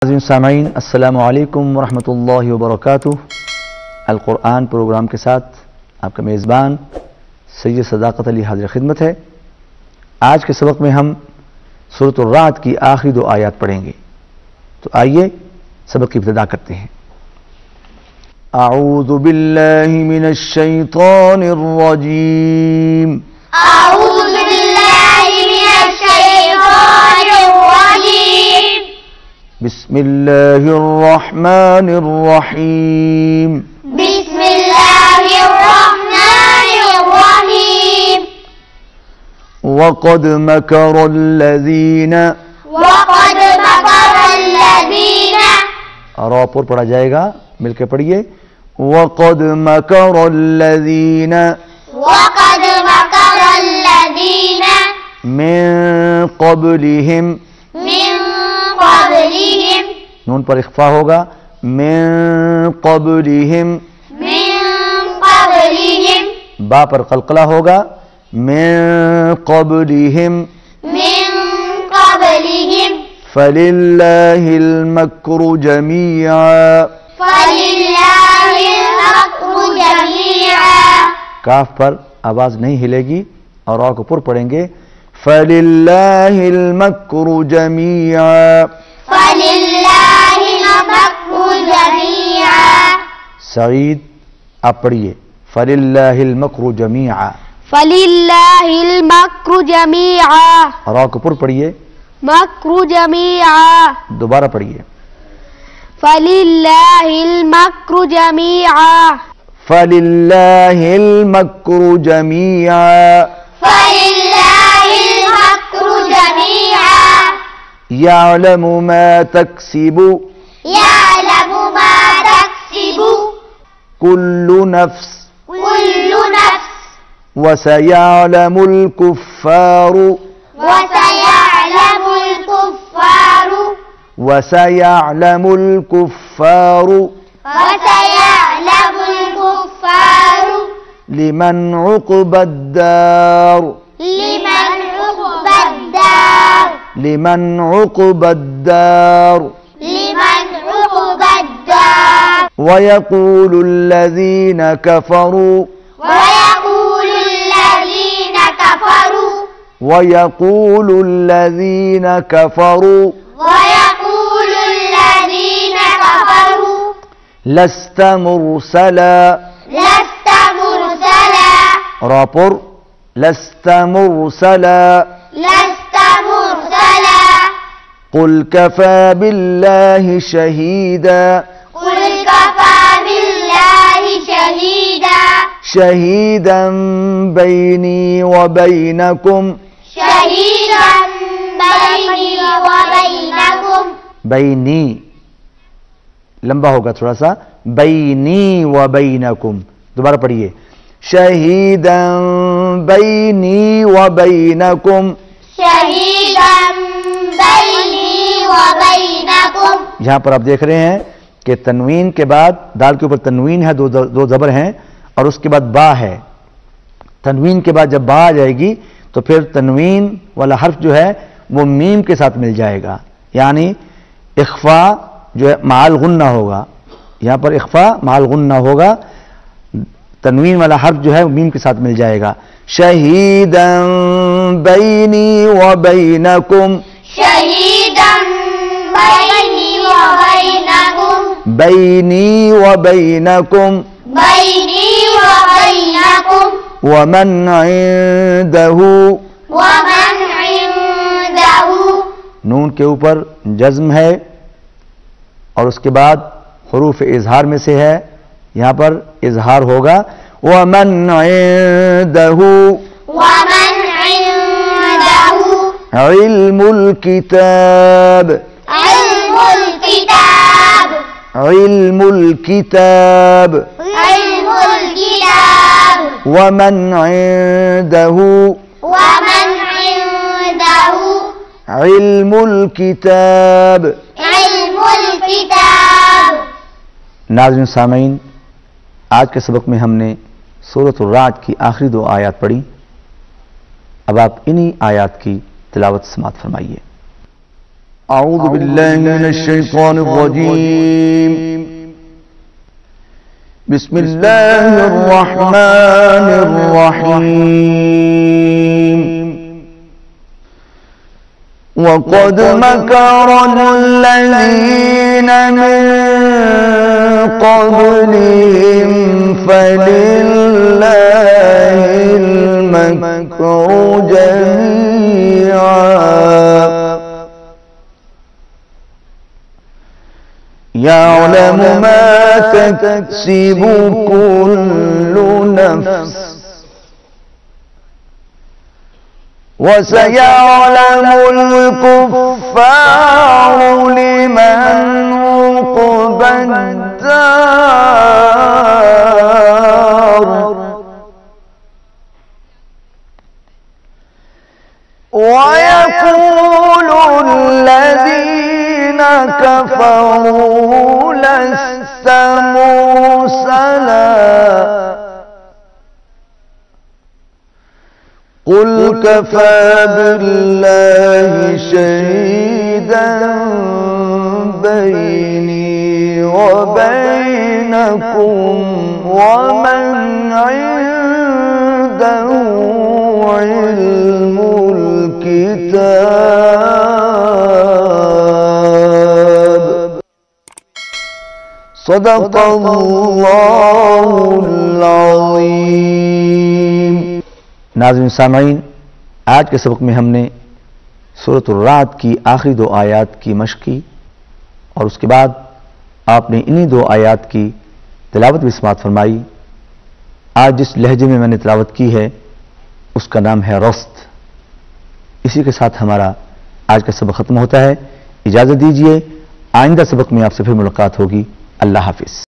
सामीन अस्सलामु अलैकुम वरहमतुल्लाहि वबरकातुहू। अल कुरआन प्रोग्राम के साथ आपका मेज़बान सैयद सदाकत अली हाज़िर खिदमत है। आज के सबक में हम सूरत अर्राद की आखिरी 2 आयत पढ़ेंगे। तो आइए सबक की इब्तिदा करते हैं। अऊज़ु बिल्लाहि मिनश शैतानिर रजीम। अऊज़ु बिल्लाहि मिनश शैतानिर रजीम। बिस्मिल्लाहिर रहमानिर रहीम। बिस्मिल्लाहिर रहमानिर रहीम। वक़द मकरल्लज़ीना। वक़द मकरल्लज़ीना। रा पर पढ़ा जाएगा, मिलकर पढ़िए। वक़द मकरल्लज़ीना। वक़द मकरल्लज़ीना। मिन क़ब्लिहिम। मिन क़ब्लिहिम। नून पर इख्फा होगा। मिन क़ब्लिहिम। मिन क़ब्लिहिम। बा पर क़लक़ला होगा। मिन क़ब्लिहिम। मिन क़ब्लिहिम। फलिल्लाहिल मक्रू जमीआ। फलिल्लाहिल मक्रू जमीआ। काफ पर आवाज नहीं हिलेगी और रा को पुर पढ़ेंगे। फलिल्लाहिल मक्रू जमीआ। फलिल्लाहिल मक्रू जमीआ। सईद आप पढ़िए। फलिल्लाहिल मक्रू जमीआ। फलिल्लाहिल मक्रू जमीआ। रा को पुर पढ़िए। मक्रू जमीआ। दोबारा पढ़िए। फलिल्लाहिल मक्रू जमीआ। फलिल्लाहिल मक्रू जमीआ। फलिल्लाहिल मक्रू जमीआ। यअलमु मा तक्सिबु। यअलमु मा तक्सिबु कुल्लु नफ्स। कुल्लु नफ्स। वसयअलमुल कुफ्फारु। वसयअलमुल कुफ्फारु। वसयअलमुल कुफ्फारु वसयअलमुल कुफ्फारु लिमन उक़बद्दार। लिमन उक़बद्दार। लिमन उक़बद्दार। लिमन उक़बद्दार। वयक़ूलुल्लज़ीन कफ़रू। वयक़ूलुल्लज़ीन कफ़रू। वयक़ूलुल्लज़ीन कफ़रू वयक़ूलुल्लज़ीन कफ़रू लस्त मुरसला। लस्त मुरसला। रा पर लस्त मुरसला। लस्त मुरसला। कुल कफ़ा बिल्लाहि शहीदा। कुल कफ़ा बिल्लाहि शहीदा। शहीदन बैनी व बैनकुम। शहीदन बैनी व बैनकुम। बैनी लंबा होगा थोड़ा सा। बैनी व बैनकुम। दोबारा पढ़िए। शहीदन बैनी व बैनकुम। शहीदन बैनी व बैनकुम। यहां पर आप देख रहे हैं कि तनवीन के बाद दाल के ऊपर तनवीन है, दो जबर हैं और उसके बाद बा है। तनवीन के बाद जब बा आ जाएगी तो फिर तनवीन वाला हर्फ जो है वो मीम के साथ मिल जाएगा, यानी इख्फा जो है माल गुन्ना होगा। यहां पर इख्फा माल गुन्ना होगा। तनवीन वाला हर्फ जो है वो मीम के साथ मिल जाएगा। शहीदन बैनी व बैनकुम। शहीदन बैनी व बैनकुम। बैनी व बैनकुम बैनी व बैनकुम। वमन इंदहु। वमन इंदहु। नून के ऊपर जज्म है और उसके बाद हुरूफ इजहार में से है, यहां पर इजहार होगा। वमन इंदहु वमन इंदहु इल्मुल किताब। इल्मुल किताब। इल्मुल किताब इल्मुल किताब। वमन इंदहु वमन इंदहु इल्मुल किताब। इल्मुल किताब। नाज़रीन सामीन, आज के सबक में हमने सूरत अर्राद की आखिरी 2 आयत पढ़ी। अब आप इन्हीं आयत की तिलावत समात फरमाइए। أعوذ بالله من الشيطان الرجيم بسم الله الرحمن الرحيم وقد مكر الذين من قبلهم فلله المكر جميعا يعلم ما تكسب كل نفس وسيعلم الكفار لمن عقبى الدار ويقول الذين كفروا لست مرسلا قل كفى بالله شهيدا بيني وبينكم ومن عنده علم الكتاب صدق الله العظيم। नाज़रीन सामईन, आज के सबक में हमने सूरत रात की आखिरी 2 आयत की मश्क की और उसके बाद आपने इन्हीं 2 आयत की तिलावत भी समाअत फरमाई। आज जिस लहजे में मैंने तिलावत की है उसका नाम है रस्त। इसी के साथ हमारा आज का सबक खत्म होता है। इजाजत दीजिए, आइंदा सबक में आपसे फिर मुलाकात होगी। अल्लाह हाफिज।